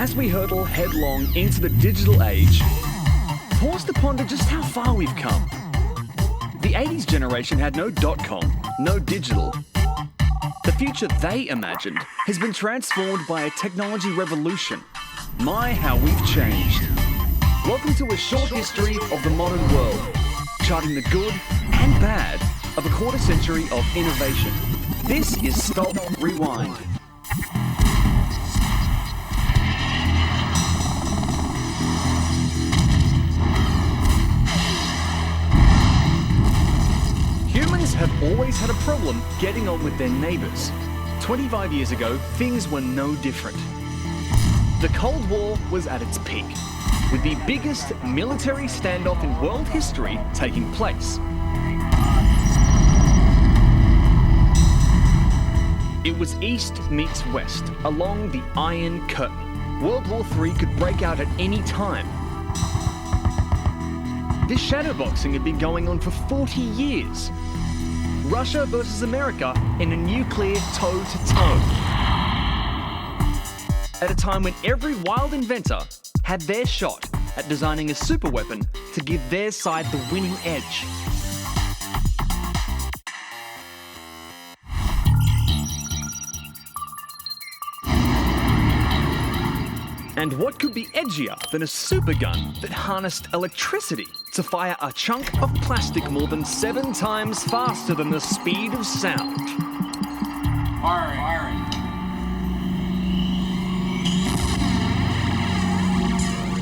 As we hurtle headlong into the digital age, pause to ponder just how far we've come. The 80s generation had no .com, no digital. The future they imagined has been transformed by a technology revolution. My, how we've changed. Welcome to a short history of the modern world, charting the good and bad of a quarter century of innovation. This is Stop Rewind. Humans have always had a problem getting on with their neighbours. 25 years ago, things were no different. The Cold War was at its peak, with the biggest military standoff in world history taking place. It was East meets West, along the Iron Curtain. World War III could break out at any time. This shadowboxing had been going on for 40 years. Russia versus America in a nuclear toe-to-toe. At a time when every wild inventor had their shot at designing a superweapon to give their side the winning edge. And what could be edgier than a supergun that harnessed electricity to fire a chunk of plastic more than 7 times faster than the speed of sound? Firing.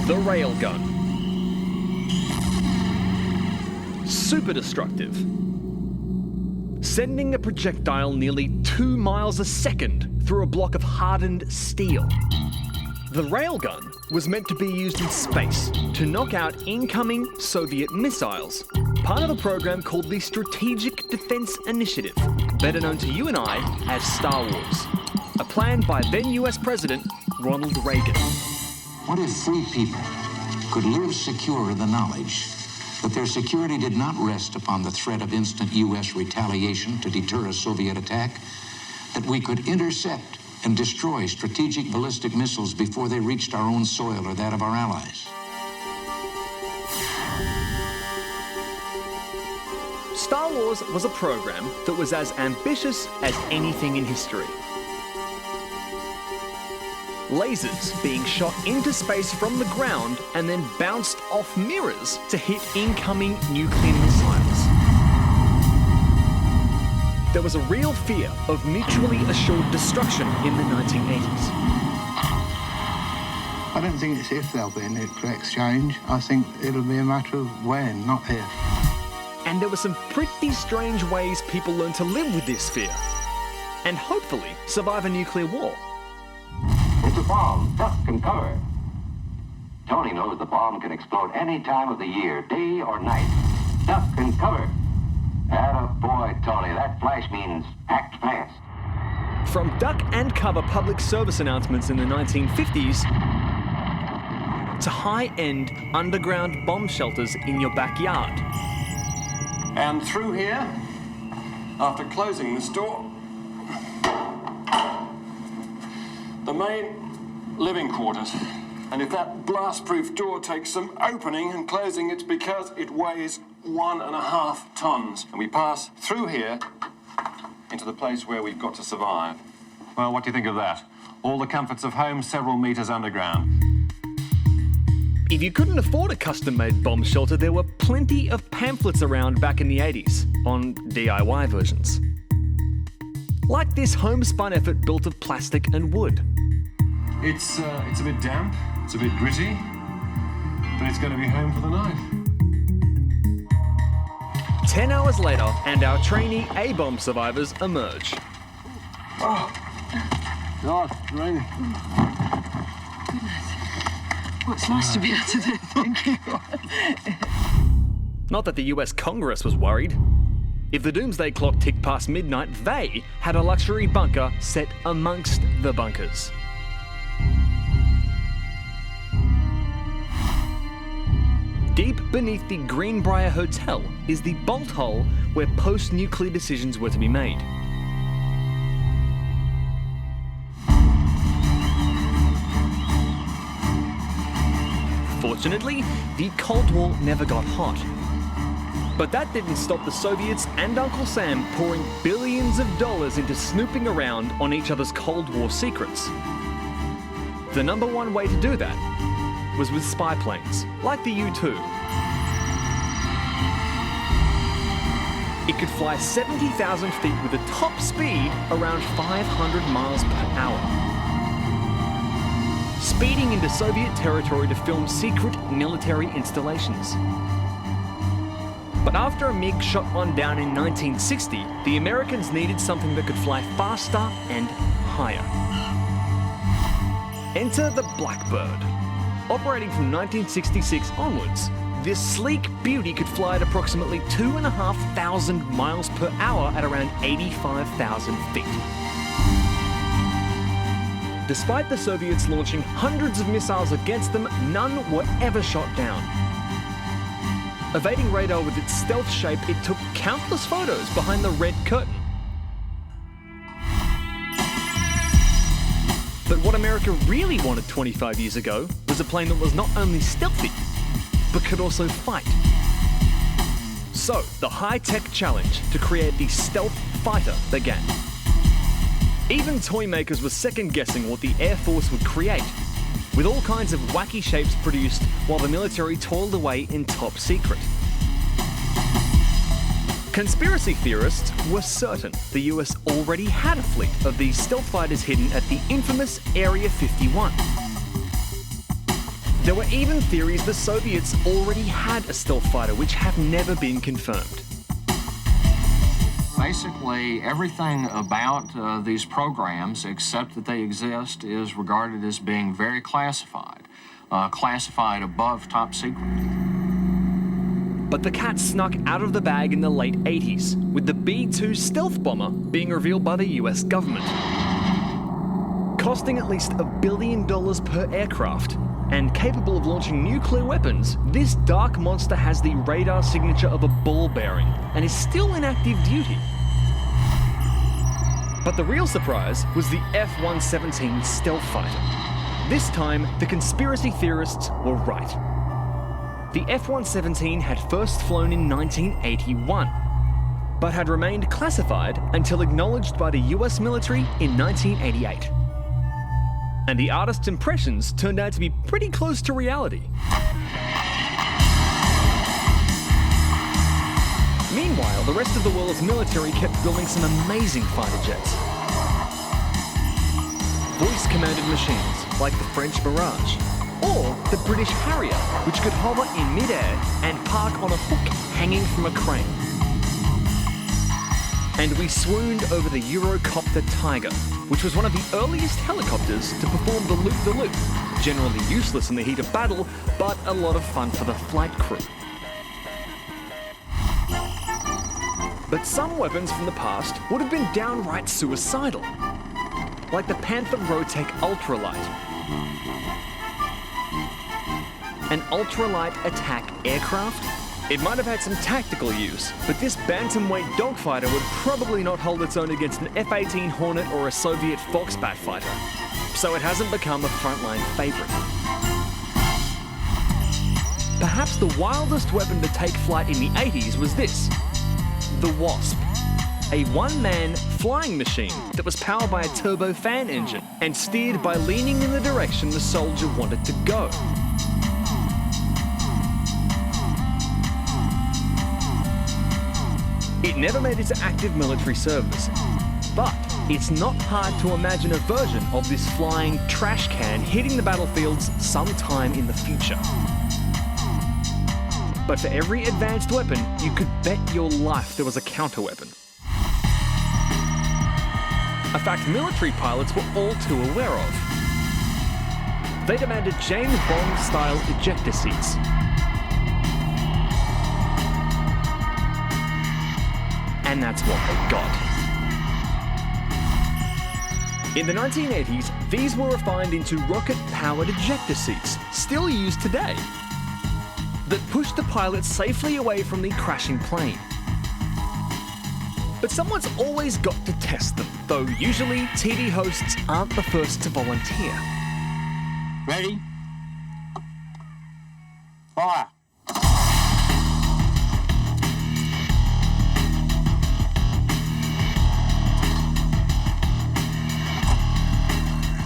The railgun. Super destructive. Sending a projectile nearly 2 miles a second through a block of hardened steel. The railgun was meant to be used in space to knock out incoming Soviet missiles, part of a program called the Strategic Defense Initiative, better known to you and I as Star Wars, a plan by then US President Ronald Reagan. What if free people could live secure in the knowledge that their security did not rest upon the threat of instant US retaliation to deter a Soviet attack, that we could intercept and destroy strategic ballistic missiles before they reached our own soil or that of our allies? Star Wars was a program that was as ambitious as anything in history. Lasers being shot into space from the ground and then bounced off mirrors to hit incoming nuclear missiles. There was a real fear of mutually assured destruction in the 1980s. I don't think it's if there'll be a nuclear exchange. I think it'll be a matter of when, not if. And there were some pretty strange ways people learned to live with this fear, and hopefully survive a nuclear war. It's a bomb. Duck and cover. Tony knows the bomb can explode any time of the year, day or night. Duck and cover. Attaboy, Tony. That flash means act fast. From duck and cover public service announcements in the 1950s to high-end underground bomb shelters in your backyard. And through here, after closing this door, the main living quarters. And if that blast-proof door takes some opening and closing, it's because it weighs 1.5 tons. And we pass through here into the place where we've got to survive. Well, what do you think of that? All the comforts of home several meters underground. If you couldn't afford a custom-made bomb shelter, there were plenty of pamphlets around back in the 80s on DIY versions. Like this homespun effort built of plastic and wood. It's a bit damp, it's a bit gritty, but it's going to be home for the night. 10 hours later, and our trainee A-bomb survivors emerge. Oh, God, raining. Well, it's nice to be out of there, thank you. Not that the US Congress was worried. If the doomsday clock ticked past midnight, they had a luxury bunker set amongst the bunkers. Deep beneath the Greenbrier Hotel is the bolt hole where post-nuclear decisions were to be made. Fortunately, the Cold War never got hot. But that didn't stop the Soviets and Uncle Sam pouring billions of dollars into snooping around on each other's Cold War secrets. The number one way to do that was with spy planes, like the U-2. It could fly 70,000 feet with a top speed around 500 miles per hour, speeding into Soviet territory to film secret military installations. But after a MiG shot one down in 1960, the Americans needed something that could fly faster and higher. Enter the Blackbird. Operating from 1966 onwards, this sleek beauty could fly at approximately 2,500 miles per hour at around 85,000 feet. Despite the Soviets launching hundreds of missiles against them, none were ever shot down. Evading radar with its stealth shape, it took countless photos behind the red curtain. But what America really wanted 25 years ago was a plane that was not only stealthy, but could also fight. So, the high-tech challenge to create the stealth fighter began. Even toy makers were second-guessing what the Air Force would create, with all kinds of wacky shapes produced while the military toiled away in top secret. Conspiracy theorists were certain the US already had a fleet of these stealth fighters hidden at the infamous Area 51. There were even theories the Soviets already had a stealth fighter, which have never been confirmed. Basically, everything about these programs, except that they exist, is regarded as being very classified, classified above top secret. But the cat snuck out of the bag in the late 80s, with the B-2 stealth bomber being revealed by the US government. Costing at least $1 billion per aircraft, and capable of launching nuclear weapons, this dark monster has the radar signature of a ball bearing, and is still in active duty. But the real surprise was the F-117 stealth fighter. This time, the conspiracy theorists were right. The F-117 had first flown in 1981, but had remained classified until acknowledged by the US military in 1988. And the artist's impressions turned out to be pretty close to reality. Meanwhile, the rest of the world's military kept building some amazing fighter jets. Voice-commanded machines like the French Mirage, or the British Harrier, which could hover in mid-air and park on a hook hanging from a crane. And we swooned over the Eurocopter Tiger, which was one of the earliest helicopters to perform the loop-the-loop, generally useless in the heat of battle, but a lot of fun for the flight crew. But some weapons from the past would have been downright suicidal, like the Panther Rotec Ultralight, an ultralight attack aircraft. It might have had some tactical use, but this bantamweight dogfighter would probably not hold its own against an F-18 Hornet or a Soviet Foxbat fighter, so it hasn't become a frontline favourite. Perhaps the wildest weapon to take flight in the 80s was this, the Wasp, a one-man flying machine that was powered by a turbofan engine and steered by leaning in the direction the soldier wanted to go. It never made it to active military service, but it's not hard to imagine a version of this flying trash can hitting the battlefields sometime in the future. But for every advanced weapon, you could bet your life there was a counter-weapon. A fact military pilots were all too aware of. They demanded James Bond-style ejector seats. And that's what they got. In the 1980s, these were refined into rocket-powered ejector seats, still used today, that pushed the pilot safely away from the crashing plane. But someone's always got to test them, though usually TV hosts aren't the first to volunteer. Ready? Fire.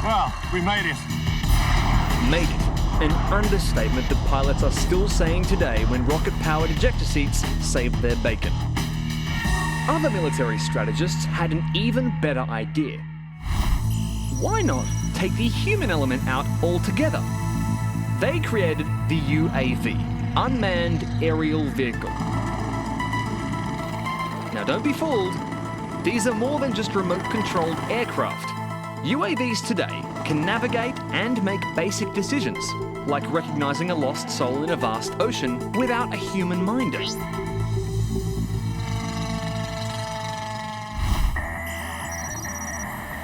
Well, we made it. Made it. An understatement that pilots are still saying today when rocket-powered ejector seats saved their bacon. Other military strategists had an even better idea. Why not take the human element out altogether? They created the UAV, Unmanned Aerial Vehicle. Now don't be fooled, these are more than just remote-controlled aircraft. UAVs today can navigate and make basic decisions, like recognizing a lost soul in a vast ocean without a human minder.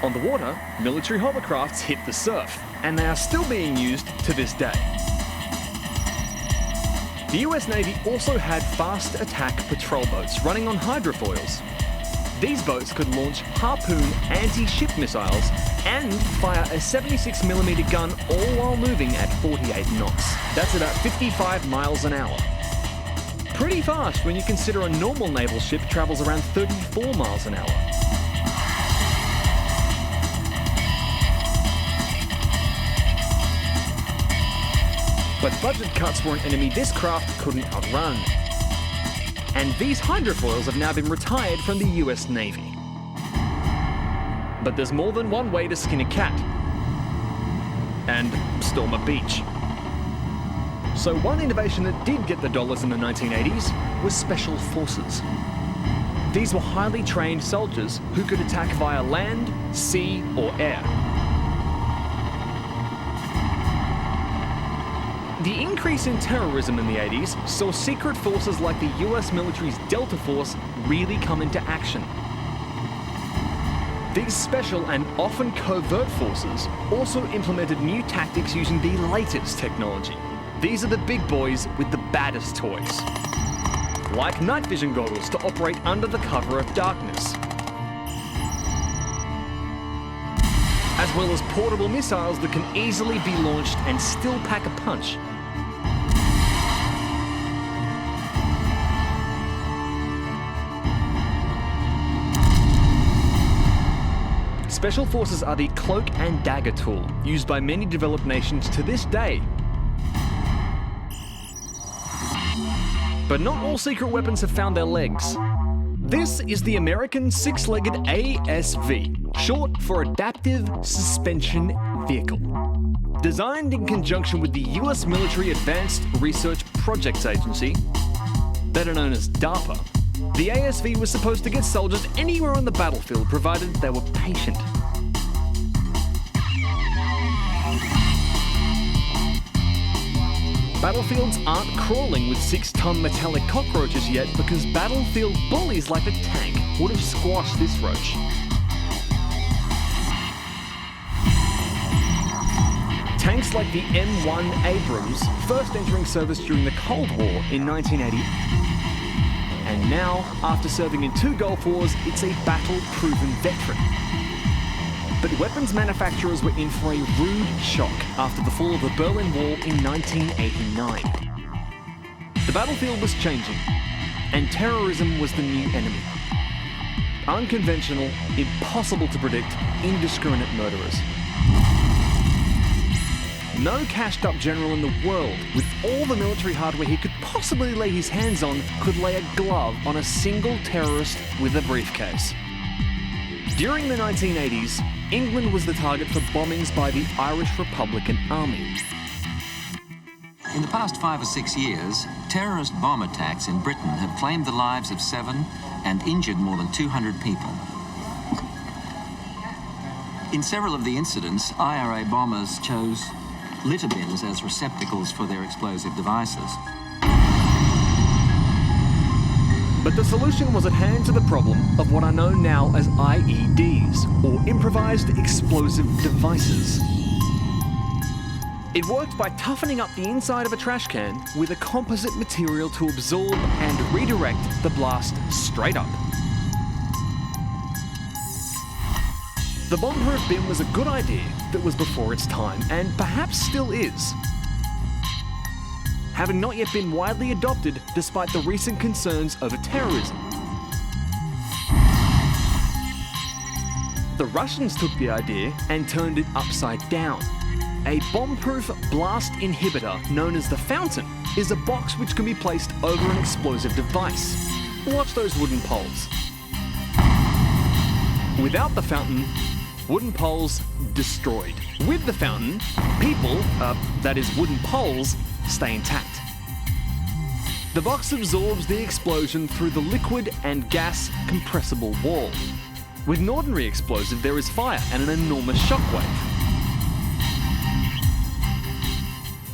On the water, military hovercrafts hit the surf, and they are still being used to this day. The US Navy also had fast attack patrol boats running on hydrofoils. These boats could launch Harpoon anti-ship missiles and fire a 76mm gun all while moving at 48 knots. That's about 55 miles an hour. Pretty fast when you consider a normal naval ship travels around 34 miles an hour. But budget cuts were an enemy this craft couldn't outrun. And these hydrofoils have now been retired from the US Navy. But there's more than one way to skin a cat. And storm a beach. So one innovation that did get the dollars in the 1980s was special forces. These were highly trained soldiers who could attack via land, sea, or air. The increase in terrorism in the 80s saw secret forces like the US military's Delta Force really come into action. These special and often covert forces also implemented new tactics using the latest technology. These are the big boys with the baddest toys. Like night vision goggles to operate under the cover of darkness. As well as portable missiles that can easily be launched and still pack a punch. Special forces are the cloak and dagger tool used by many developed nations to this day. But not all secret weapons have found their legs. This is the American six-legged ASV, short for Adaptive Suspension Vehicle. Designed in conjunction with the US Military Advanced Research Projects Agency, better known as DARPA, the ASV was supposed to get soldiers anywhere on the battlefield provided they were patient. Battlefields aren't crawling with 6-ton metallic cockroaches yet because battlefield bullies like the tank would have squashed this roach. Tanks like the M1 Abrams, first entering service during the Cold War in 1980. And now, after serving in 2 Gulf Wars, it's a battle-proven veteran. But weapons manufacturers were in for a rude shock after the fall of the Berlin Wall in 1989. The battlefield was changing, and terrorism was the new enemy. Unconventional, impossible to predict, indiscriminate murderers. No cashed-up general in the world, with all the military hardware he could possibly lay his hands on, could lay a glove on a single terrorist with a briefcase. During the 1980s, England was the target for bombings by the Irish Republican Army. In the past 5 or 6 years, terrorist bomb attacks in Britain have claimed the lives of 7 and injured more than 200 people. In several of the incidents, IRA bombers chose litter bins as receptacles for their explosive devices. But the solution was at hand to the problem of what are known now as IEDs, or Improvised Explosive Devices. It worked by toughening up the inside of a trash can with a composite material to absorb and redirect the blast straight up. The bomb-proof bin was a good idea that was before its time, and perhaps still is. having not yet been widely adopted despite the recent concerns over terrorism. The Russians took the idea and turned it upside down. A bomb-proof blast inhibitor known as the Fountain is a box which can be placed over an explosive device. Watch those wooden poles. Without the Fountain, wooden poles destroyed. With the Fountain, people, that is wooden poles, stay intact. The box absorbs the explosion through the liquid and gas compressible wall. With an ordinary explosive, there is fire and an enormous shockwave.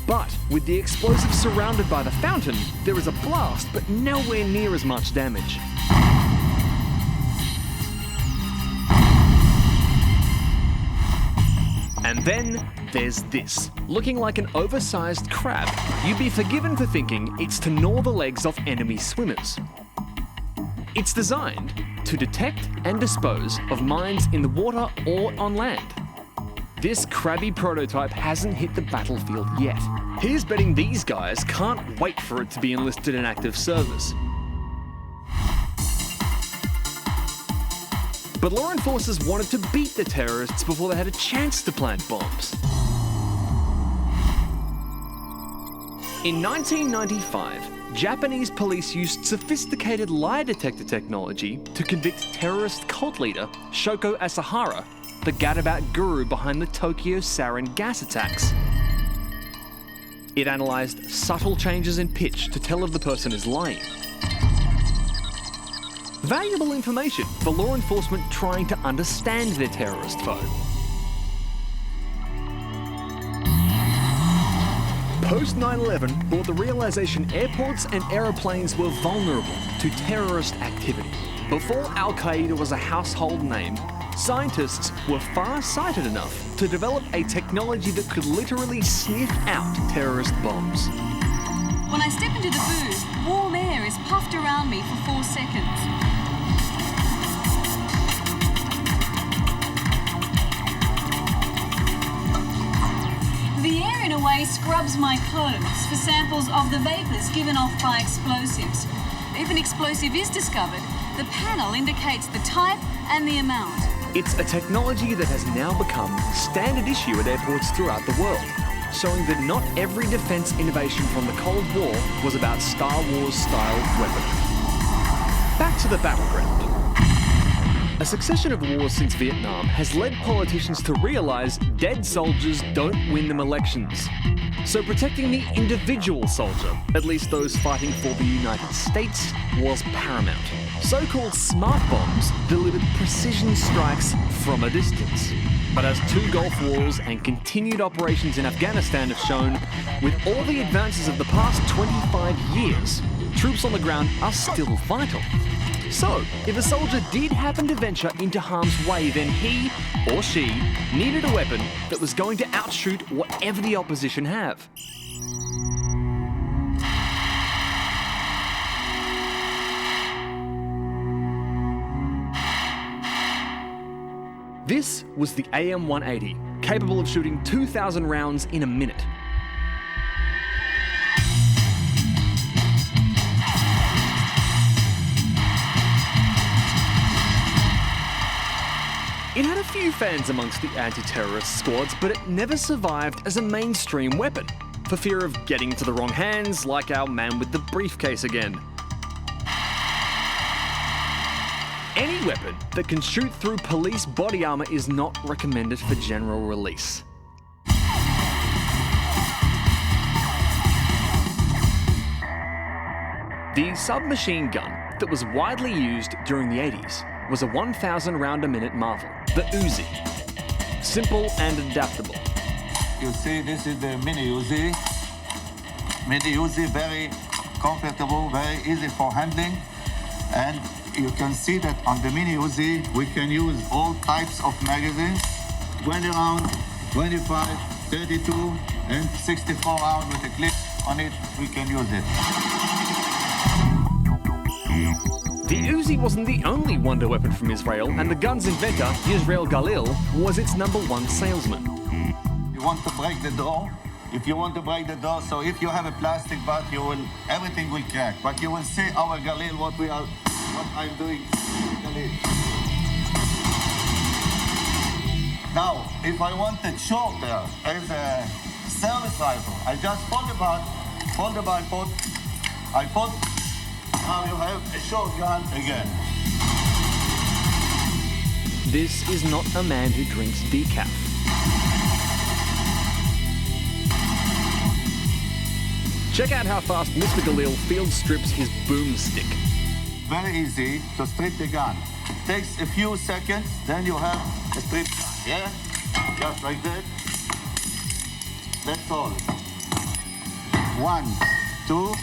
But with the explosive surrounded by the Fountain, there is a blast, but nowhere near as much damage. And then there's this. Looking like an oversized crab, you'd be forgiven for thinking it's to gnaw the legs off enemy swimmers. It's designed to detect and dispose of mines in the water or on land. This crabby prototype hasn't hit the battlefield yet. Here's betting these guys can't wait for it to be enlisted in active service. But law enforcers wanted to beat the terrorists before they had a chance to plant bombs. In 1995, Japanese police used sophisticated lie detector technology to convict terrorist cult leader Shoko Asahara, the gadabout guru behind the Tokyo sarin gas attacks. It analysed subtle changes in pitch to tell if the person is lying. Valuable information for law enforcement trying to understand their terrorist foe. Post 9/11 brought the realization airports and aeroplanes were vulnerable to terrorist activity. Before Al-Qaeda was a household name, scientists were far-sighted enough to develop a technology that could literally sniff out terrorist bombs. When I step into the booth, warm air is puffed around me for 4 seconds. The air, in a way, scrubs my clothes for samples of the vapours given off by explosives. If an explosive is discovered, the panel indicates the type and the amount. It's a technology that has now become standard issue at airports throughout the world, showing that not every defence innovation from the Cold War was about Star Wars-style weaponry. Back to the battleground. A succession of wars since Vietnam has led politicians to realise dead soldiers don't win them elections. So protecting the individual soldier, at least those fighting for the United States, was paramount. So-called smart bombs delivered precision strikes from a distance. But as two Gulf Wars and continued operations in Afghanistan have shown, with all the advances of the past 25 years, troops on the ground are still vital. So, if a soldier did happen to venture into harm's way, then he or she needed a weapon that was going to outshoot whatever the opposition have. This was the AM-180, capable of shooting 2,000 rounds in a minute. It had a few fans amongst the anti-terrorist squads, but it never survived as a mainstream weapon, for fear of getting into the wrong hands, like our man with the briefcase again. Any weapon that can shoot through police body armour is not recommended for general release. The submachine gun that was widely used during the 80s was a 1,000 round a minute marvel, the Uzi. Simple and adaptable. You see, this is the mini Uzi. Mini Uzi, very comfortable, very easy for handling. And you can see that on the mini Uzi, we can use all types of magazines. 20 round, 25, 32, and 64 round with a clip on it, we can use it. The Uzi wasn't the only wonder weapon from Israel, and the gun's inventor, Yisrael Galil, was its #1 salesman. You want to break the door, if you want to break the door, so if you have a plastic bat, everything will crack. But you will see our Galil, what I'm doing. Galil. Now, if I want a shorter as a service rifle, I just fold the bat, I put, now you have a shotgun again. This is not a man who drinks decaf. Check out how fast Mr. Galil field strips his boomstick. Very easy to strip the gun. Takes a few seconds, then you have a strip gun, yeah? Just like that. That's all. 1, 2,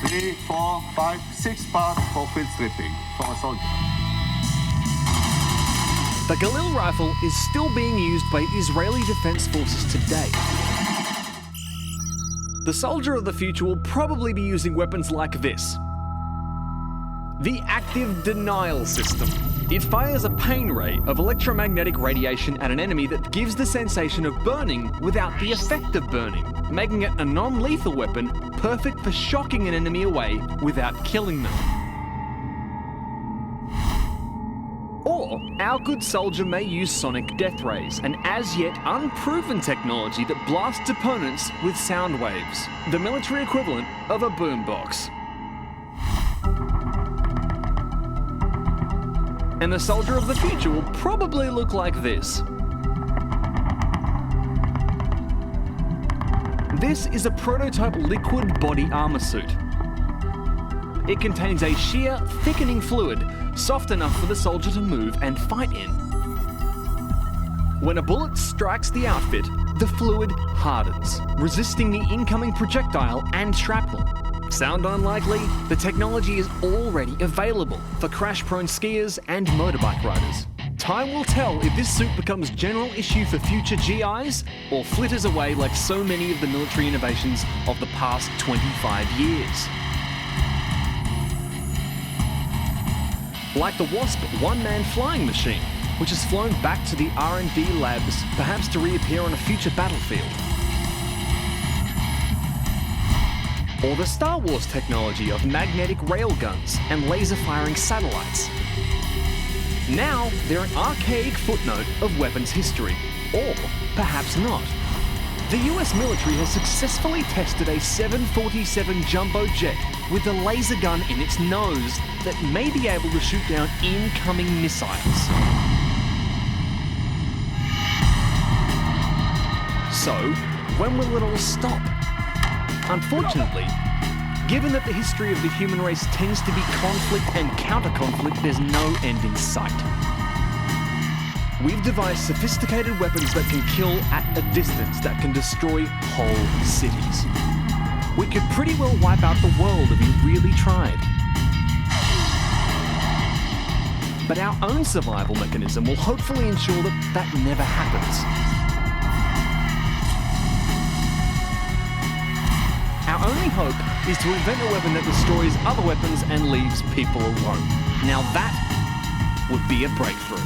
3, 4, 5, 6 parts for field stripping for a soldier. The Galil rifle is still being used by Israeli Defense Forces today. The soldier of the future will probably be using weapons like this. The Active Denial System. It fires a pain ray of electromagnetic radiation at an enemy that gives the sensation of burning without the effect of burning, making it a non-lethal weapon perfect for shocking an enemy away without killing them. Or, our good soldier may use sonic death rays, an as-yet unproven technology that blasts opponents with sound waves, the military equivalent of a boombox. And the soldier of the future will probably look like this. This is a prototype liquid body armor suit. It contains a sheer, thickening fluid, soft enough for the soldier to move and fight in. When a bullet strikes the outfit, the fluid hardens, resisting the incoming projectile and shrapnel. Sound unlikely? The technology is already available for crash-prone skiers and motorbike riders. Time will tell if this suit becomes general issue for future GIs or flitters away like so many of the military innovations of the past 25 years. Like the Wasp one-man flying machine, which has flown back to the R&D labs, perhaps to reappear on a future battlefield. Or the Star Wars technology of magnetic railguns and laser-firing satellites. Now, they're an archaic footnote of weapons history, or perhaps not. The US military has successfully tested a 747 jumbo jet with a laser gun in its nose that may be able to shoot down incoming missiles. So, when will it all stop? Unfortunately, given that the history of the human race tends to be conflict and counter-conflict, there's no end in sight. We've devised sophisticated weapons that can kill at a distance, that can destroy whole cities. We could pretty well wipe out the world if we really tried. But our own survival mechanism will hopefully ensure that that never happens. Our only hope is to invent a weapon that destroys other weapons and leaves people alone. Now that would be a breakthrough.